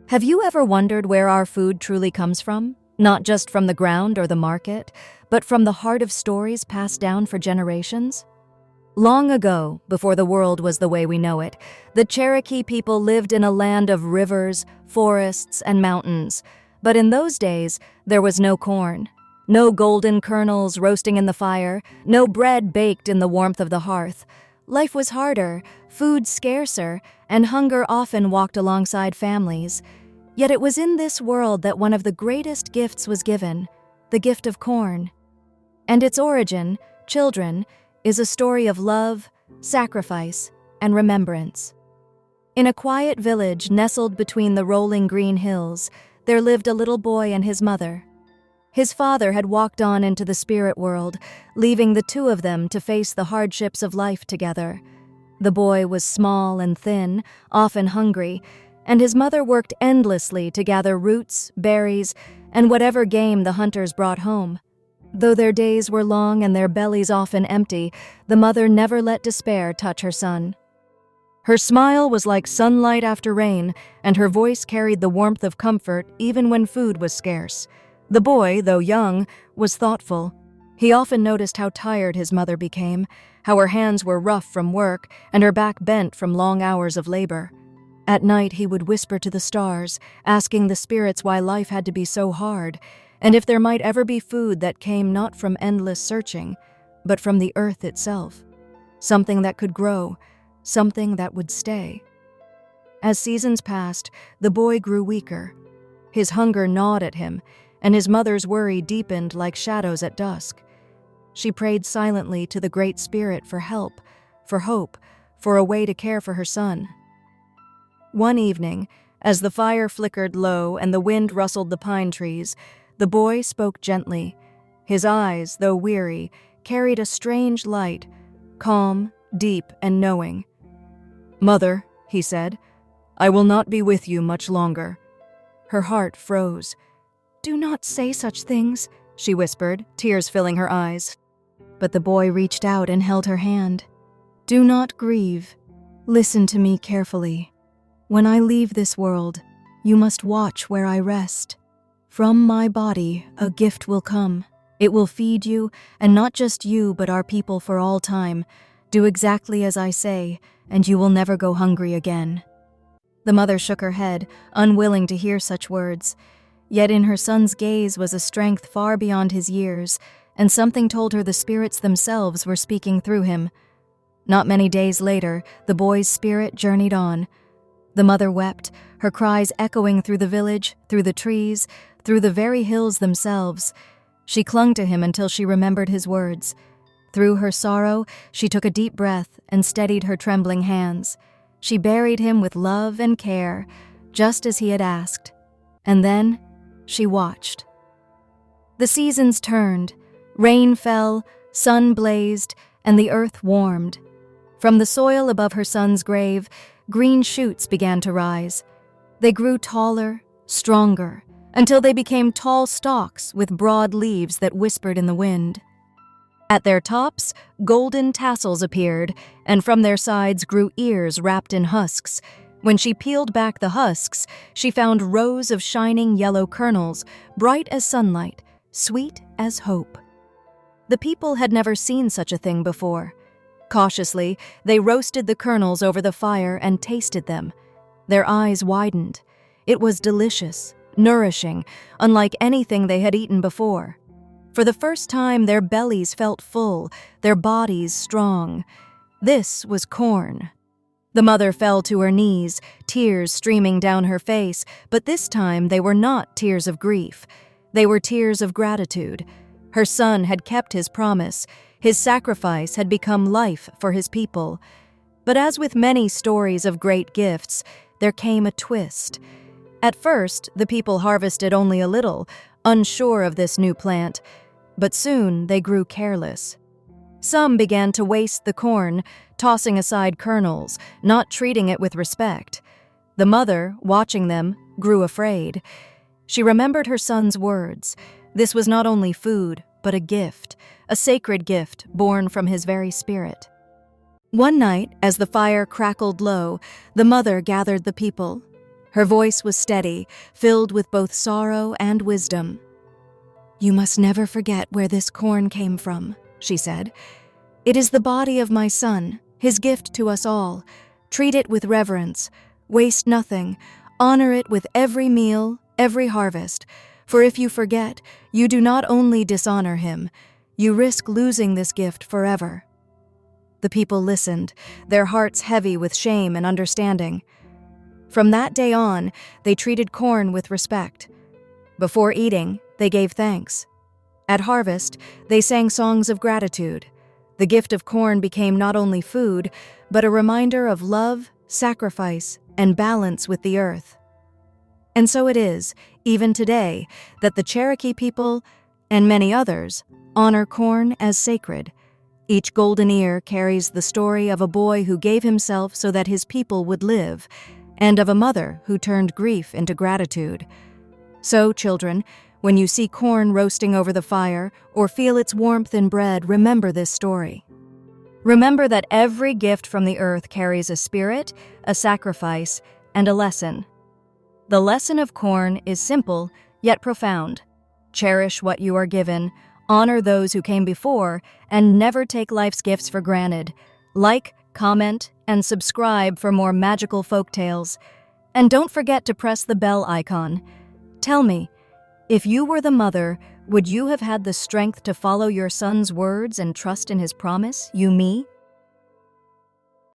Have you ever wondered where our food truly comes from? Not just from the ground or the market, but from the heart of stories passed down for generations? Long ago, before the world was the way we know it, the Cherokee people lived in a land of rivers, forests, and mountains. But in those days, there was no corn, no golden kernels roasting in the fire, no bread baked in the warmth of the hearth. Life was harder, food scarcer, and hunger often walked alongside families. Yet it was in this world that one of the greatest gifts was given, the gift of corn. And its origin, children, is a story of love, sacrifice, and remembrance. In a quiet village nestled between the rolling green hills, there lived a little boy and his mother. His father had walked on into the spirit world, leaving the two of them to face the hardships of life together. The boy was small and thin, often hungry, and his mother worked endlessly to gather roots, berries, and whatever game the hunters brought home. Though their days were long and their bellies often empty, the mother never let despair touch her son. Her smile was like sunlight after rain, and her voice carried the warmth of comfort even when food was scarce. The boy, though young, was thoughtful. He often noticed how tired his mother became, how her hands were rough from work and her back bent from long hours of labor. At night he would whisper to the stars, asking the spirits why life had to be so hard, and if there might ever be food that came not from endless searching, but from the earth itself. Something that could grow, something that would stay. As seasons passed, the boy grew weaker. His hunger gnawed at him, and his mother's worry deepened like shadows at dusk. She prayed silently to the Great Spirit for help, for hope, for a way to care for her son. One evening, as the fire flickered low and the wind rustled the pine trees, the boy spoke gently. His eyes, though weary, carried a strange light, calm, deep, and knowing. "Mother," he said, "I will not be with you much longer." Her heart froze. "Do not say such things," she whispered, tears filling her eyes. But the boy reached out and held her hand. "Do not grieve. Listen to me carefully. When I leave this world, you must watch where I rest. From my body, a gift will come. It will feed you, and not just you, but our people for all time. Do exactly as I say, and you will never go hungry again." The mother shook her head, unwilling to hear such words. Yet in her son's gaze was a strength far beyond his years, and something told her the spirits themselves were speaking through him. Not many days later, the boy's spirit journeyed on. The mother wept, her cries echoing through the village, through the trees, through the very hills themselves. She clung to him until she remembered his words. Through her sorrow, she took a deep breath and steadied her trembling hands. She buried him with love and care, just as he had asked. And then she watched. The seasons turned. Rain fell, sun blazed, and the earth warmed. From the soil above her son's grave, green shoots began to rise. They grew taller, stronger, until they became tall stalks with broad leaves that whispered in the wind. At their tops, golden tassels appeared, and from their sides grew ears wrapped in husks. When she peeled back the husks, she found rows of shining yellow kernels, bright as sunlight, sweet as hope. The people had never seen such a thing before. Cautiously, they roasted the kernels over the fire and tasted them. Their eyes widened. It was delicious, nourishing, unlike anything they had eaten before. For the first time, their bellies felt full, their bodies strong. This was corn. The mother fell to her knees, tears streaming down her face, but this time they were not tears of grief. They were tears of gratitude. Her son had kept his promise. His sacrifice had become life for his people. But as with many stories of great gifts, there came a twist. At first, the people harvested only a little, unsure of this new plant, but soon they grew careless. Some began to waste the corn, tossing aside kernels, not treating it with respect. The mother, watching them, grew afraid. She remembered her son's words. This was not only food, but a gift, a sacred gift born from his very spirit. One night, as the fire crackled low, the mother gathered the people. Her voice was steady, filled with both sorrow and wisdom. "You must never forget where this corn came from," she said. "It is the body of my son, his gift to us all. Treat it with reverence. Waste nothing. Honor it with every meal, every harvest. For if you forget, you do not only dishonor him, you risk losing this gift forever." The people listened, their hearts heavy with shame and understanding. From that day on, they treated corn with respect. Before eating, they gave thanks. At harvest, they sang songs of gratitude. The gift of corn became not only food, but a reminder of love, sacrifice, and balance with the earth. And so it is, even today, that the Cherokee people, and many others, honor corn as sacred. Each golden ear carries the story of a boy who gave himself so that his people would live, and of a mother who turned grief into gratitude. So, children, when you see corn roasting over the fire or feel its warmth in bread, remember this story. Remember that every gift from the earth carries a spirit, a sacrifice, and a lesson. The lesson of corn is simple, yet profound. Cherish what you are given, honor those who came before, and never take life's gifts for granted. Like, comment, and subscribe for more magical folktales. And don't forget to press the bell icon. Tell me, if you were the mother, would you have had the strength to follow your son's words and trust in his promise, you me?